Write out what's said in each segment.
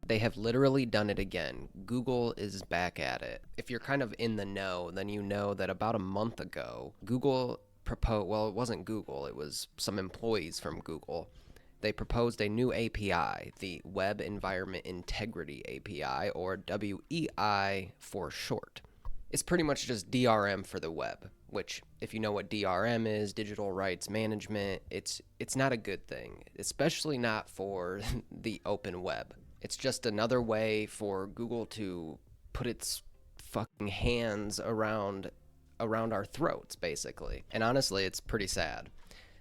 They have literally done it again. Google is back at it. If you're kind of in the know, then you know that about a month ago, Google proposed, well, it wasn't Google, it was some employees from Google. They proposed a new API, the Web Environment Integrity API, or WEI for short. It's pretty much just DRM for the web, which, if you know what DRM is, digital rights management, it's not a good thing, especially not for the open web. It's just another way for Google to put its fucking hands around our throats, basically. And honestly, it's pretty sad.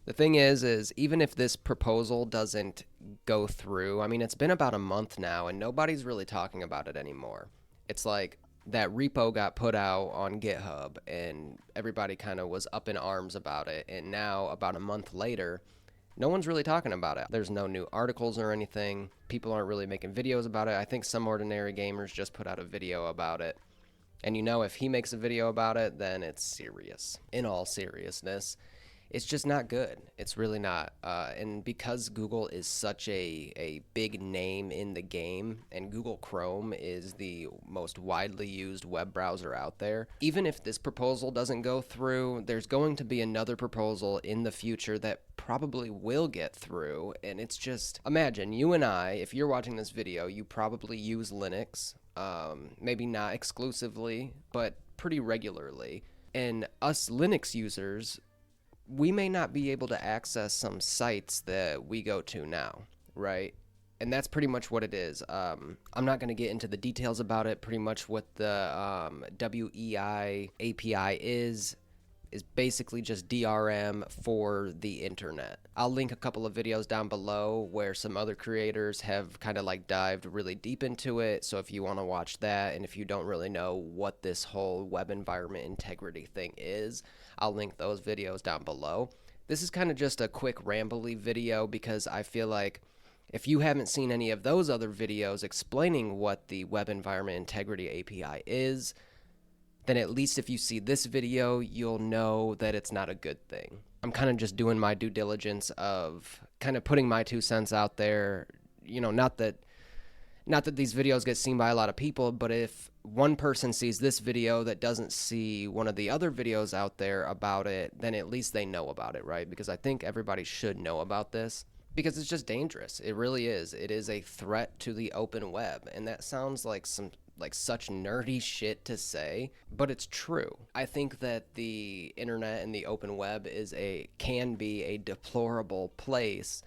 The thing is even if this proposal doesn't go through, I mean, it's been about a month now and nobody's really talking about it anymore. It's like that repo got put out on GitHub and everybody kind of was up in arms about it. And now, about a month later, no one's really talking about it. There's no new articles or anything. People aren't really making videos about it. I think Some Ordinary Gamers just put out a video about it. And you know, if he makes a video about it, then it's serious. In all seriousness, it's just not good. It's really not. And because Google is such a big name in the game, and Google Chrome is the most widely used web browser out there, even if this proposal doesn't go through, there's going to be another proposal in the future that probably will get through. And it's just, imagine you and I, if you're watching this video, you probably use Linux, maybe not exclusively, but pretty regularly. And us Linux users, we may not be able to access some sites that we go to now, right? And that's pretty much what it is. I'm not going to get into the details about it. Pretty much what the WEI API is basically just DRM for the internet. I'll link a couple of videos down below where some other creators have kind of like dived really deep into it. So if you want to watch that, and if you don't really know what this whole web environment integrity thing is, I'll link those videos down below. This is kind of just a quick rambly video because I feel like if you haven't seen any of those other videos explaining what the Web Environment Integrity API is, then at least if you see this video, you'll know that it's not a good thing. I'm kind of just doing my due diligence of kind of putting my 2 cents out there. You know, not that these videos get seen by a lot of people, but if one person sees this video that doesn't see one of the other videos out there about it, then at least they know about it, right? Because I think everybody should know about this because it's just dangerous. It really is. It is a threat to the open web, and that sounds like such nerdy shit to say, but it's true. I think that the internet and the open web can be a deplorable place,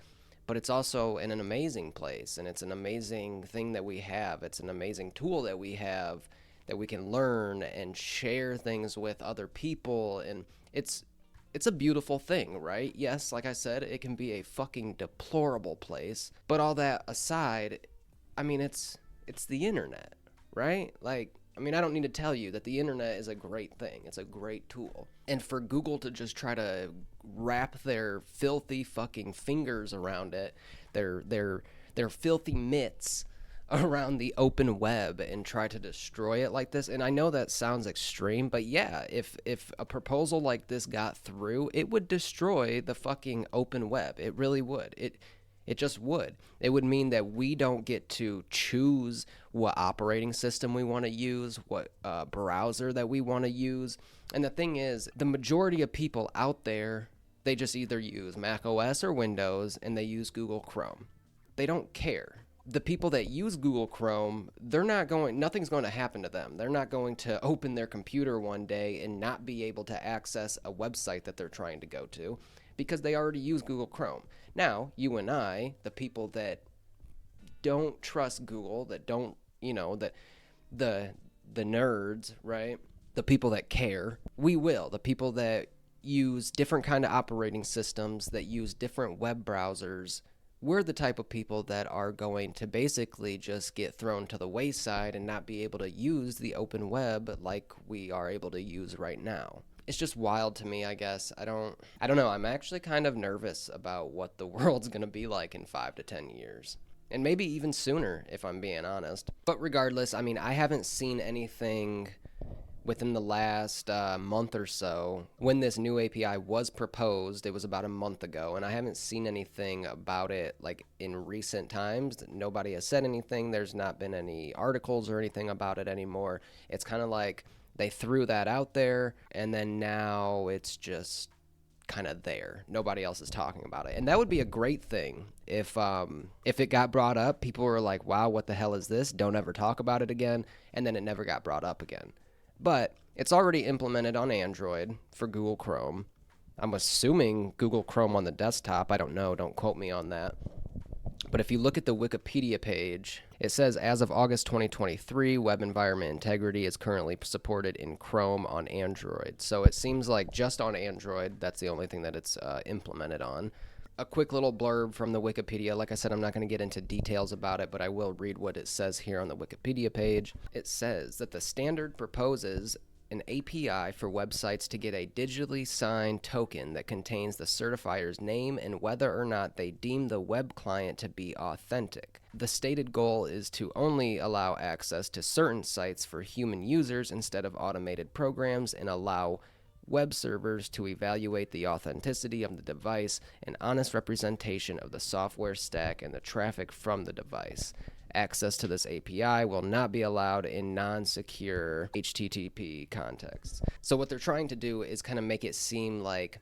but it's also an amazing place, and it's an amazing thing that we have. It's an amazing tool that we have that we can learn and share things with other people, and it's a beautiful thing, right? Yes, like I said, it can be a fucking deplorable place, but all that aside, I mean, it's the internet, right? Like, I mean, I don't need to tell you that the internet is a great thing. It's a great tool. And for Google to just try to wrap their filthy fucking fingers around it, their filthy mitts around the open web and try to destroy it like this. And I know that sounds extreme, but yeah, if a proposal like this got through, it would destroy the fucking open web. It really would. It just would. It would mean that we don't get to choose what operating system we want to use, what browser that we want to use. And the thing is, the majority of people out there, they just either use Mac OS or Windows, and they use Google Chrome. They don't care. The people that use Google Chrome, nothing's going to happen to them. They're not going to open their computer one day and not be able to access a website that they're trying to go to because they already use Google Chrome. Now, you and I, the people that don't trust Google, that don't, that the nerds, right? The people that care, we will. The people that use different kind of operating systems, that use different web browsers, we're the type of people that are going to basically just get thrown to the wayside and not be able to use the open web like we are able to use right now. It's just wild to me, I guess. I don't know. I'm actually kind of nervous about what the world's going to be like in 5 to 10 years. And maybe even sooner, if I'm being honest. But regardless, I mean, I haven't seen anything within the last month or so. When this new API was proposed, it was about a month ago, and I haven't seen anything about it like in recent times. Nobody has said anything. There's not been any articles or anything about it anymore. It's kind of like they threw that out there, and then now it's just kind of there. Nobody else is talking about it, and that would be a great thing if it got brought up. People were like, "Wow, what the hell is this? Don't ever talk about it again," and then it never got brought up again. But it's already implemented on Android for Google Chrome. I'm assuming Google Chrome on the desktop. I don't know. Don't quote me on that. But if you look at the Wikipedia page, it says, as of August 2023, web environment integrity is currently supported in Chrome on Android. So it seems like just on Android, that's the only thing that it's implemented on. A quick little blurb from the Wikipedia. Like I said, I'm not going to get into details about it, but I will read what it says here on the Wikipedia page. It says that the standard proposes an API for websites to get a digitally signed token that contains the certifier's name and whether or not they deem the web client to be authentic. The stated goal is to only allow access to certain sites for human users instead of automated programs, and allow web servers to evaluate the authenticity of the device and honest representation of the software stack and the traffic from the device. Access to this API will not be allowed in non-secure HTTP contexts. So what they're trying to do is kind of make it seem like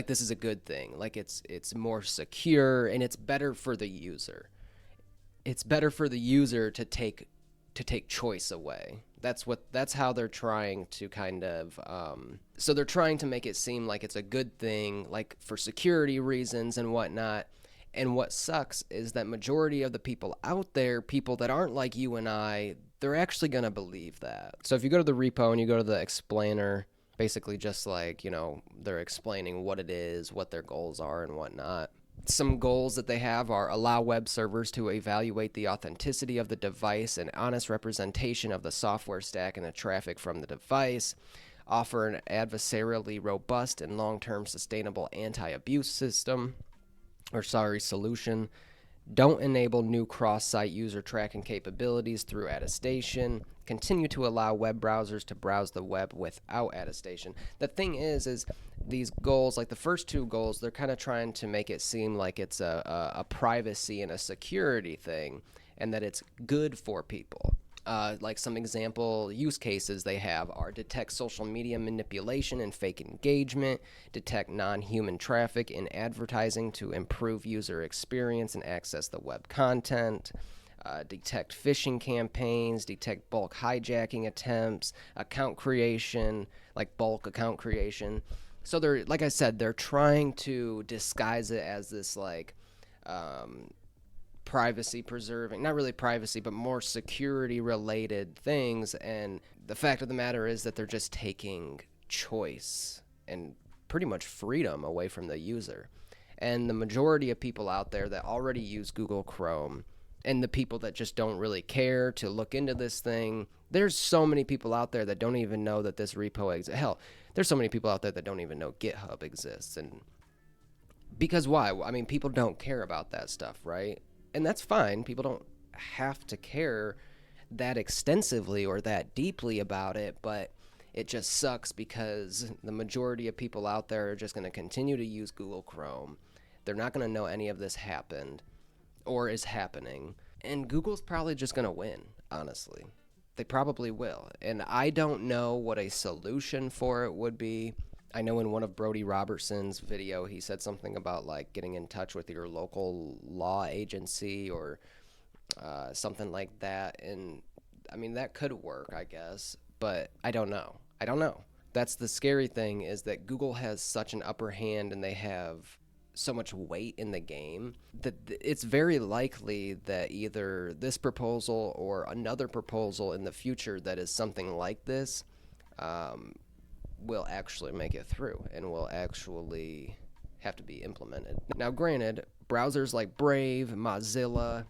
this is a good thing, like it's more secure and it's better for the user. It's better for the user to take choice away. That's how they're trying to kind of so they're trying to make it seem like it's a good thing, like for security reasons and whatnot. And what sucks is that majority of the people out there, people that aren't like you and I, they're actually going to believe that. So if you go to the repo and you go to the explainer, basically just like, they're explaining what it is, what their goals are and whatnot. Some goals that they have are allow web servers to evaluate the authenticity of the device and honest representation of the software stack and the traffic from the device, offer an adversarially robust and long-term sustainable anti-abuse solution, don't enable new cross-site user tracking capabilities through attestation, continue to allow web browsers to browse the web without attestation. The thing is these goals, like the first two goals, they're kind of trying to make it seem like it's a privacy and a security thing, and that it's good for people. Like some example use cases they have are detect social media manipulation and fake engagement, detect non-human traffic in advertising to improve user experience and access the web content, detect phishing campaigns, detect bulk hijacking attempts, account creation, like bulk account creation. So they're, like I said, they're trying to disguise it as this like privacy preserving, not really privacy, but more security related things. And the fact of the matter is that they're just taking choice and pretty much freedom away from the user. And the majority of people out there that already use Google Chrome, and the people that just don't really care to look into this thing, there's so many people out there that don't even know that this repo exists. Hell, there's so many people out there that don't even know GitHub exists. And because why? I mean, people don't care about that stuff, right? And that's fine. People don't have to care that extensively or that deeply about it, but it just sucks because the majority of people out there are just going to continue to use Google Chrome. They're not going to know any of this happened or is happening. And Google's probably just going to win, honestly. They probably will. And I don't know what a solution for it would be. I know in one of Brody Robertson's video, he said something about like getting in touch with your local law agency or something like that. And I mean, that could work, I guess, but I don't know. That's the scary thing, is that Google has such an upper hand and they have so much weight in the game that it's very likely that either this proposal or another proposal in the future that is something like this will actually make it through and will actually have to be implemented. Now, granted, browsers like Brave, Mozilla,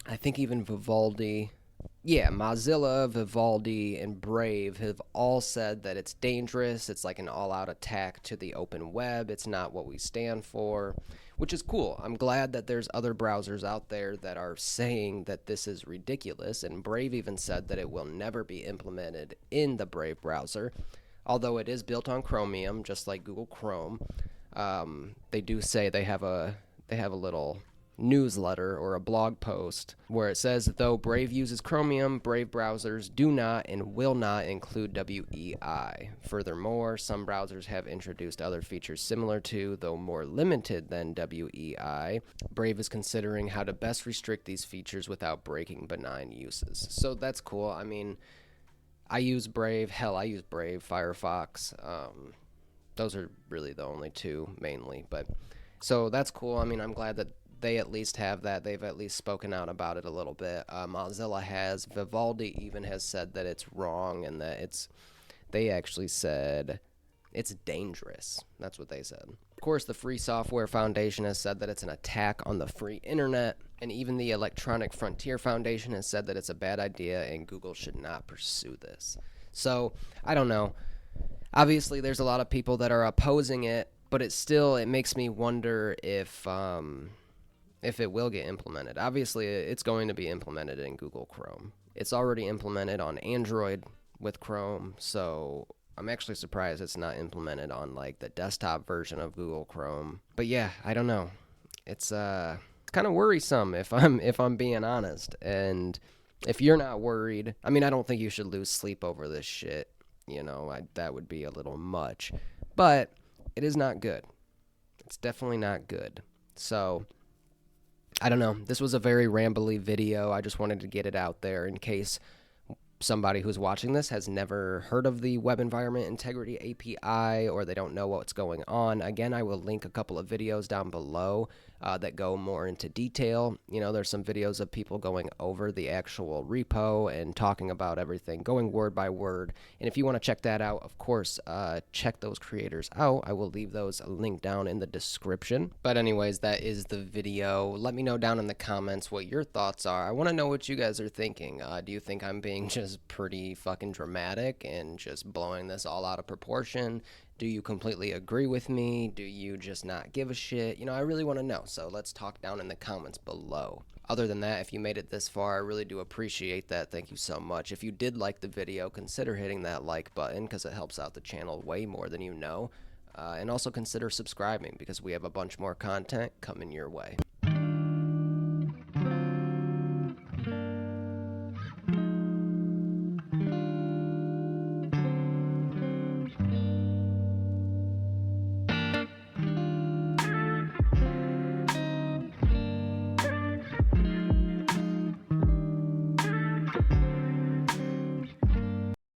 I think even Vivaldi, Yeah, Mozilla, Vivaldi, and Brave have all said that it's dangerous. It's like an all out attack to the open web. It's not what we stand for, which is cool. I'm glad that there's other browsers out there that are saying that this is ridiculous. And Brave even said that it will never be implemented in the Brave browser, although it is built on Chromium, just like Google Chrome. They do say they have a little newsletter or a blog post where it says that though Brave uses Chromium, Brave browsers do not and will not include WEI. Furthermore, some browsers have introduced other features similar to, though more limited than WEI. Brave is considering how to best restrict these features without breaking benign uses. So that's cool. I mean, I use Brave. Hell, I use Brave, Firefox. Those are really the only two mainly. But so that's cool. I mean, I'm glad that they at least have that. They've at least spoken out about it a little bit. Mozilla has. Vivaldi even has said that it's wrong and that they actually said it's dangerous. That's what they said. Of course, the Free Software Foundation has said that it's an attack on the free internet. And even the Electronic Frontier Foundation has said that it's a bad idea and Google should not pursue this. So, I don't know. Obviously, there's a lot of people that are opposing it, but it makes me wonder if it will get implemented. Obviously, it's going to be implemented in Google Chrome. It's already implemented on Android with Chrome, so I'm actually surprised it's not implemented on like the desktop version of Google Chrome. But yeah, I don't know. It's kind of worrisome if I'm being honest. And if you're not worried, I mean, I don't think you should lose sleep over this shit. You know, that would be a little much. But it is not good. It's definitely not good. So I don't know. This was a very rambly video. I just wanted to get it out there in case somebody who's watching this has never heard of the Web Environment Integrity API or they don't know what's going on. Again, I will link a couple of videos down below that go more into detail. You know, there's some videos of people going over the actual repo and talking about everything, going word by word. And if you want to check that out, of course, check those creators out. I will leave those linked down in the description. But anyways, that is the video. Let me know down in the comments what your thoughts are. I want to know what you guys are thinking. Do you think I'm being just pretty fucking dramatic and just blowing this all out of proportion? Do you completely agree with me? Do you just not give a shit? You know, I really want to know, so let's talk down in the comments below. Other than that, if you made it this far, I really do appreciate that. Thank you so much. If you did like the video, consider hitting that like button because it helps out the channel way more than you know. And also consider subscribing because we have a bunch more content coming your way.